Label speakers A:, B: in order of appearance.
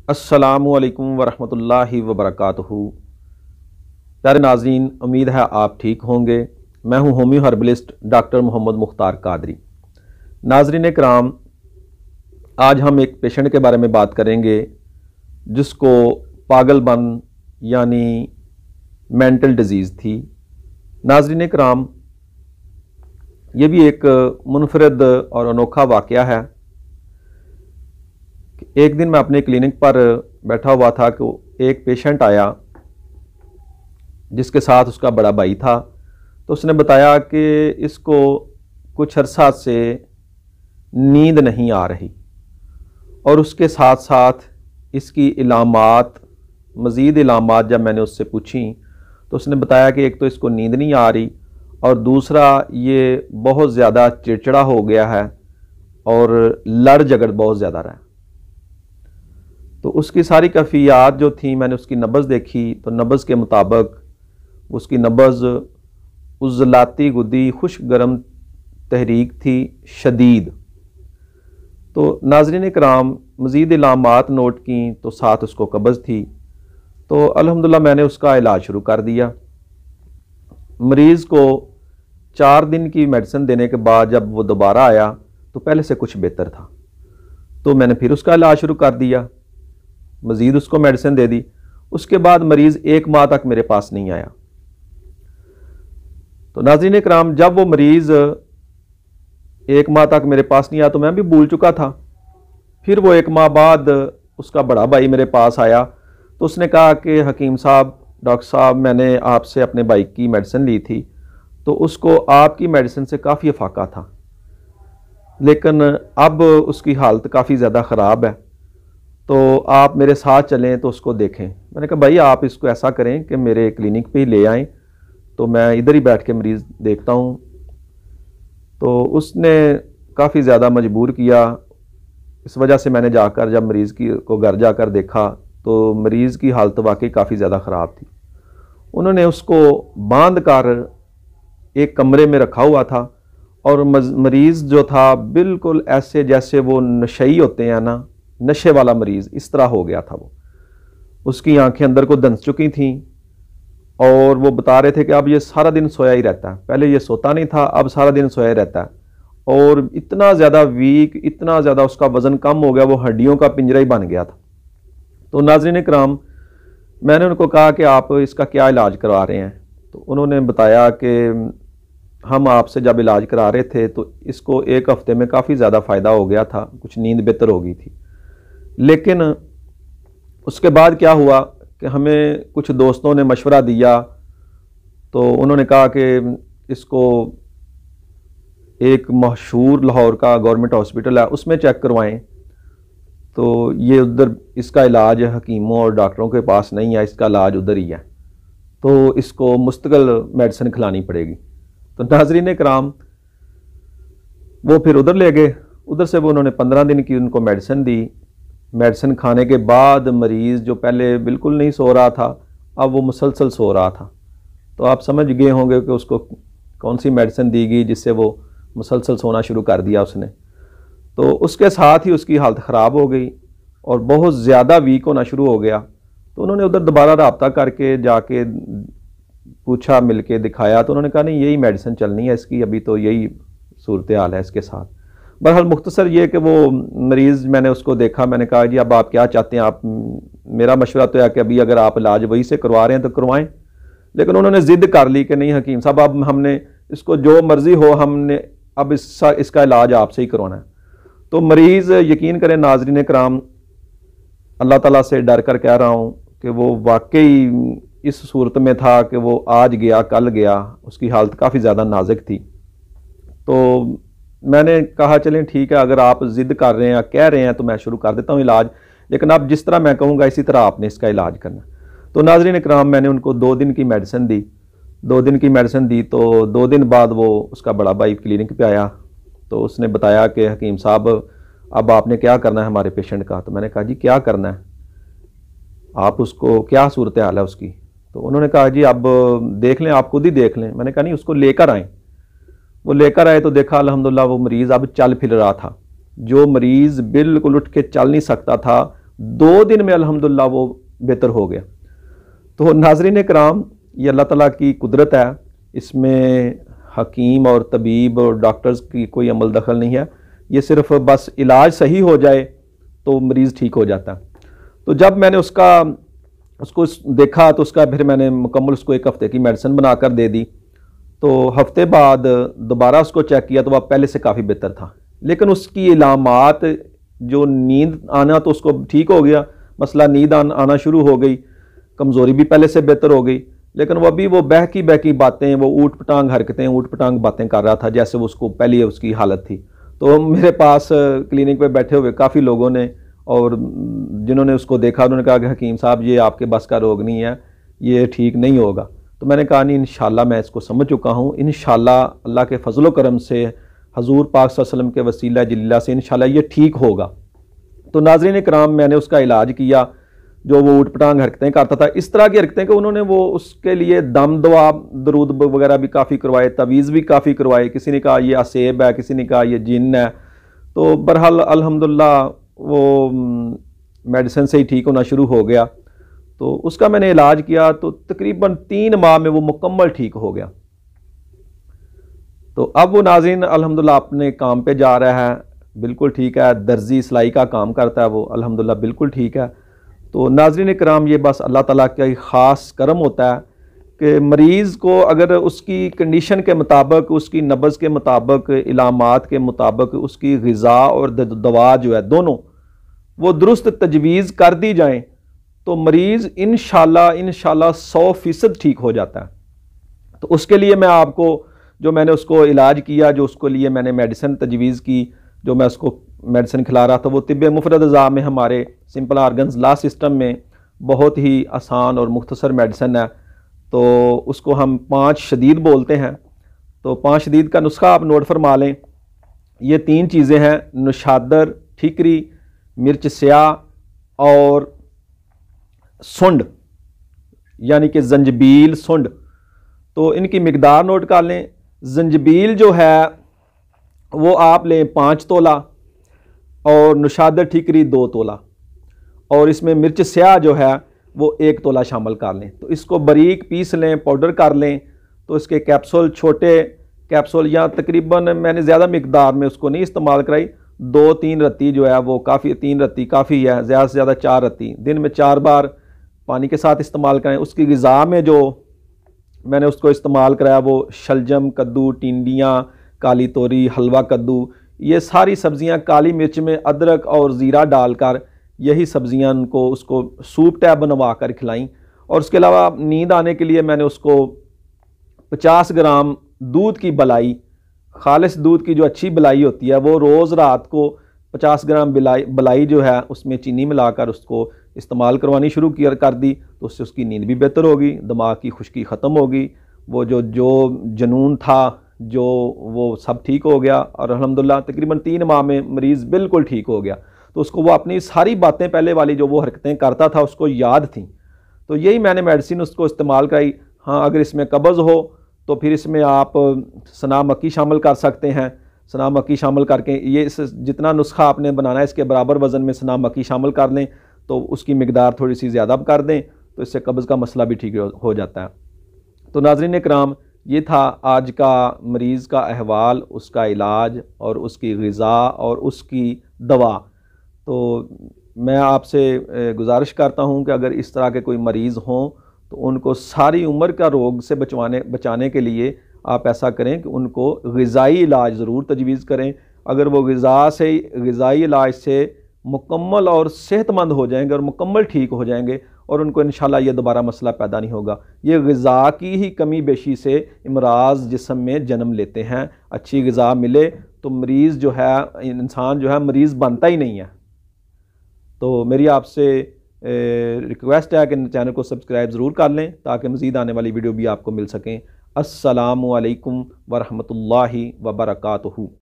A: अस्सलामुअलैकुम वरहमतुल्लाहि वबरकातुहू। प्यारे नाज़रीन, उम्मीद है आप ठीक होंगे। मैं हूं homeo herbalist doctor Mohammad Mukhtar Qadri. नाज़रीन कराम, आज हम एक पेशेंट के बारे में बात करेंगे जिसको पागलपन यानी मेंटल डिजीज़ थी। नाज़रीन कराम, ये भी एक मुनफरद और अनोखा वाक़या है। एक दिन मैं अपने क्लिनिक पर बैठा हुआ था कि एक पेशेंट आया जिसके साथ उसका बड़ा भाई था। तो उसने बताया कि इसको कुछ अरसा से नींद नहीं आ रही और उसके साथ साथ इसकी इलामात, मज़ीद इलामात जब मैंने उससे पूछी तो उसने बताया कि एक तो इसको नींद नहीं आ रही और दूसरा ये बहुत ज़्यादा चिड़चिड़ा हो गया है और लड़ झगड़ बहुत ज़्यादा रहा। तो उसकी सारी कैफियत जो थी, मैंने उसकी नब्ज़ देखी तो नब्ज़ के मुताबिक उसकी नब्ज़ उज़लाती गुद्दी खुश गर्म तहरीक थी शदीद। तो नाज़रीन कराम, मज़ीद इलामात नोट की तो साथ उसको कब्ज़ थी। तो अल्हम्दुलिल्लाह मैंने उसका इलाज शुरू कर दिया। मरीज़ को 4 दिन की मेडिसिन देने के बाद जब वो दोबारा आया तो पहले से कुछ बेहतर था। तो मैंने फिर उसका इलाज शुरू कर दिया, मज़ीद उसको मेडिसिन दे दी। उसके बाद मरीज़ 1 माह तक मेरे पास नहीं आया। तो नाज़रीन कराम, जब वो मरीज़ 1 माह तक मेरे पास नहीं आया तो मैं भी भूल चुका था। फिर वो 1 माह बाद उसका बड़ा भाई मेरे पास आया तो उसने कहा कि हकीम साहब, डॉक्टर साहब, मैंने आपसे अपने भाई की मेडिसिन ली थी तो उसको आपकी मेडिसिन से काफ़ी अफाका था, लेकिन अब उसकी हालत काफ़ी ज़्यादा ख़राब है, तो आप मेरे साथ चलें तो उसको देखें। मैंने कहा भाई, आप इसको ऐसा करें कि मेरे क्लिनिक पे ही ले आएँ तो मैं इधर ही बैठ के मरीज़ देखता हूँ। तो उसने काफ़ी ज़्यादा मजबूर किया। इस वजह से मैंने जाकर जब मरीज़ को घर जाकर देखा तो मरीज़ की हालत वाकई काफ़ी ज़्यादा ख़राब थी। उन्होंने उसको बांध कर एक कमरे में रखा हुआ था और मरीज़ जो था बिल्कुल ऐसे जैसे वो नशई होते हैं ना, नशे वाला मरीज़, इस तरह हो गया था वो। उसकी आंखें अंदर को दंस चुकी थीं और वो बता रहे थे कि अब ये सारा दिन सोया ही रहता है। पहले ये सोता नहीं था, अब सारा दिन सोया रहता है और इतना ज़्यादा वीक, इतना ज़्यादा उसका वज़न कम हो गया, वो हड्डियों का पिंजरा ही बन गया था। तो नाज़रीन कराम, मैंने उनको कहा कि आप इसका क्या इलाज करवा रहे हैं। तो उन्होंने बताया कि हम आपसे जब इलाज करा रहे थे तो इसको 1 हफ़्ते में काफ़ी ज़्यादा फ़ायदा हो गया था, कुछ नींद बेहतर हो गई थी। लेकिन उसके बाद क्या हुआ कि हमें कुछ दोस्तों ने मशवरा दिया तो उन्होंने कहा कि इसको एक मशहूर लाहौर का गवर्नमेंट हॉस्पिटल है उसमें चेक करवाएं। तो ये उधर इसका इलाज हकीमों और डॉक्टरों के पास नहीं है, इसका इलाज उधर ही है, तो इसको मुस्तकिल मेडिसिन खिलानी पड़ेगी। तो नाज़रीन कराम, वो फिर उधर ले गए। उधर से वो उन्होंने 15 दिन की उनको मेडिसिन दी। मेडिसिन खाने के बाद मरीज़ जो पहले बिल्कुल नहीं सो रहा था, अब वो मुसलसल सो रहा था। तो आप समझ गए होंगे कि उसको कौन सी मेडिसिन दी गई जिससे वो मुसलसल सोना शुरू कर दिया उसने। तो उसके साथ ही उसकी हालत ख़राब हो गई और बहुत ज़्यादा वीक होना शुरू हो गया। तो उन्होंने उधर दोबारा रब्ता करके जाके पूछा, मिल के दिखाया, तो उन्होंने कहा नहीं, यही मेडिसिन चलनी है इसकी, अभी तो यही सूरत हाल है इसके साथ। बहरहाल मुख्तसर ये कि वो मरीज़, मैंने उसको देखा, मैंने कहा जी अब आप क्या चाहते हैं। आप, मेरा मशवरा तो है कि अभी अगर आप इलाज वही से करवा रहे हैं तो करवाएं। लेकिन उन्होंने ज़िद कर ली कि नहीं हकीम साहब, अब हमने इसको जो मर्ज़ी हो, हमने अब इसका इलाज आपसे ही करवाना है। तो मरीज़, यकीन करें नाज़रीन कराम, अल्लाह ताला से डर कर कह रहा हूँ कि वो वाकई इस सूरत में था कि वो आज गया कल गया, उसकी हालत काफ़ी ज़्यादा नाजुक थी। तो मैंने कहा चलें ठीक है, अगर आप ज़िद कर रहे हैं, कह रहे हैं, तो मैं शुरू कर देता हूँ इलाज, लेकिन अब जिस तरह मैं कहूँगा इसी तरह आपने इसका इलाज करना। तो नाज़रीन इकराम, मैंने उनको 2 दिन की मेडिसिन दी। 2 दिन की मेडिसिन दी तो 2 दिन बाद वो उसका बड़ा भाई क्लिनिक पे आया तो उसने बताया कि हकीम साहब, अब आपने क्या करना है हमारे पेशेंट का। तो मैंने कहा जी क्या करना है, आप उसको, क्या सूरत हाल है उसकी। तो उन्होंने कहा जी अब देख लें, आप खुद ही देख लें। मैंने कहा नहीं, उसको लेकर आएँ। वो लेकर आए तो देखा अल्हम्दुलिल्लाह वो मरीज़ अब चल फिर रहा था। जो मरीज़ बिल्कुल उठ के चल नहीं सकता था 2 दिन में अल्हम्दुलिल्लाह वो बेहतर हो गया। तो नाज़रीन कराम, ये अल्लाह ताला की कुदरत है, इसमें हकीम और तबीब और डॉक्टर्स की कोई अमल दखल नहीं है। ये सिर्फ बस इलाज सही हो जाए तो मरीज़ ठीक हो जाता है। तो जब मैंने उसको देखा तो उसका फिर मैंने मुकम्मल उसको 1 हफ़्ते की मेडिसिन बनाकर दे दी। तो हफ्ते बाद दोबारा उसको चेक किया तो वह पहले से काफ़ी बेहतर था, लेकिन उसकी इलामात जो नींद आना तो उसको ठीक हो गया, मसला नींद आना शुरू हो गई, कमज़ोरी भी पहले से बेहतर हो गई, लेकिन वह भी वो बहकी बातें, वो ऊट पटांग हरकतें, ऊट पटांग बातें कर रहा था जैसे वो उसको पहले उसकी हालत थी। तो मेरे पास क्लिनिक पे बैठे हुए काफ़ी लोगों ने और जिन्होंने उसको देखा उन्होंने कहा कि हकीम साहब ये आपके बस का रोग नहीं है, ये ठीक नहीं होगा। तो मैंने कहा नहीं, इंशाल्लाह मैं इसको समझ चुका हूँ, इंशाल्लाह अल्लाह के फजल व करम से हजूर पाक सल्लल्लाहु अलैहि वसल्लम के वसीला जिल्ला से इंशाल्लाह ये ठीक होगा। तो नाज़रीन कराम, मैंने उसका इलाज किया। जो वो ऊट पटांग हरकतें करता था, इस तरह की हरकतें कि उन्होंने वो उसके लिए दम दुआ दरूद वगैरह भी काफ़ी करवाए, तवीज़ भी काफ़ी करवाए। किसी ने कहा ये असेब है, किसी ने कहा ये जिन है। तो बहरहाल अल्हम्दुलिल्लाह वो मेडिसिन से ही ठीक होना शुरू हो गया। तो उसका मैंने इलाज किया तो तकरीबन 3 माह में वो मुकम्मल ठीक हो गया। तो अब वो नाज़रीन अल्हम्दुलिल्लाह अपने काम पे जा रहा है, बिल्कुल ठीक है। दर्जी सिलाई का काम करता है वो, अल्हम्दुलिल्लाह बिल्कुल ठीक है। तो नाज़रीन कराम, ये बस अल्लाह ताला का ही ख़ास करम होता है कि मरीज़ को अगर उसकी कंडीशन के मुताबिक, उसकी नब्ज़ के मुताबिक, इलामात के मुताबिक उसकी ग़िज़ा और दवा जो है दोनों वो दुरुस्त तजवीज़ कर दी जाएँ तो मरीज़ इंशाल्लाह 100% ठीक हो जाता है। तो उसके लिए मैं आपको, जो मैंने उसको इलाज किया, जो उसको लिए मैंने मेडिसिन तजवीज़ की, जो मैं उसको मेडिसिन खिला रहा था, वो तिब्बे मुफरद अज़ा में हमारे सिंपल आर्गन्स लॉ सिस्टम में बहुत ही आसान और मुख्तसर मेडिसिन है। तो उसको हम 5 शदीद बोलते हैं। तो 5 शदीद का नुस्खा आप नोट फरमा लें। ये 3 चीज़ें हैं, नुशादर, ठिकरी, मिर्च स्याह और सुंड, यानी कि जंजबील सुंड। तो इनकी मिकदार नोट कर लें। जंजबील जो है वो आप लें 5 तोला और नुशादर ठिकरी 2 तोला, और इसमें मिर्च स्याह जो है वो 1 तोला शामिल कर लें। तो इसको बारीक पीस लें, पाउडर कर लें। तो इसके कैप्सूल, छोटे कैप्सूल, या तकरीबन मैंने ज़्यादा मिकदार में उसको नहीं इस्तेमाल कराई, 2-3 रत्ती जो है वो काफ़ी, 3 रत्ती काफ़ी है, ज़्यादा से ज़्यादा 4 रत्ती दिन में 4 बार पानी के साथ इस्तेमाल करें। उसकी ग़िज़ा में जो मैंने उसको इस्तेमाल कराया वो शलजम, कद्दू, टिंडियाँ, काली तोरी, हलवा कद्दू, ये सारी सब्ज़ियाँ काली मिर्च में अदरक और ज़ीरा डालकर यही सब्ज़ियाँ उनको उसको सूप टैप बनवा कर खिलाईं। और उसके अलावा नींद आने के लिए मैंने उसको 50 ग्राम दूध की बलाई, खालिस दूध की जो अच्छी बलाई होती है, वो रोज़ रात को 50 ग्राम बलाई जो है उसमें चीनी मिलाकर उसको इस्तेमाल करवानी शुरू कर दी। तो उससे उसकी नींद भी बेहतर होगी, दिमाग की खुश्की ख़त्म होगी, वो जो जुनून था जो वो सब ठीक हो गया। और अल्हम्दुलिल्लाह तकरीबन 3 माह में मरीज़ बिल्कुल ठीक हो गया। तो उसको वो अपनी सारी बातें पहले वाली जो वो हरकतें करता था उसको याद थी। तो यही मैंने मेडिसिन उसको इस्तेमाल कराई। हाँ, अगर इसमें कब्ज़ हो तो फिर इसमें आप सना मक्की शामिल कर सकते हैं। सना मक्की शामिल करके ये जितना नुस्खा आपने बनाना है इसके बराबर वज़न में सना मक्की शामिल कर लें, तो उसकी मिकदार थोड़ी सी ज़्यादा कर दें, तो इससे कब्ज़ का मसला भी ठीक हो जाता है। तो नाज़रीन कराम, ये था आज का मरीज़ का अहवाल, उसका इलाज और उसकी ग़िज़ा और उसकी दवा। तो मैं आपसे गुजारिश करता हूँ कि अगर इस तरह के कोई मरीज़ हों तो उनको सारी उम्र का रोग से बचाने के लिए आप ऐसा करें कि उनको ग़िज़ाई इलाज ज़रूर तजवीज़ करें। अगर वो ग़िज़ाई इलाज से मुकम्मल और सेहतमंद हो जाएंगे और मुकम्मल ठीक हो जाएंगे और उनको इंशाल्लाह ये दोबारा मसला पैदा नहीं होगा। ये ग़िज़ा की ही कमी बेशी से इमराज़ जिस्म में जन्म लेते हैं। अच्छी ग़िज़ा मिले तो मरीज़ जो है, इंसान जो है मरीज़ बनता ही नहीं है। तो मेरी आपसे रिक्वेस्ट है कि चैनल को सब्सक्राइब ज़रूर कर लें ताकि मज़ीद आने वाली वीडियो भी आपको मिल सकें। अस्सलामु अलैकुम वरहमतुल्लाहि वबरकातुहू।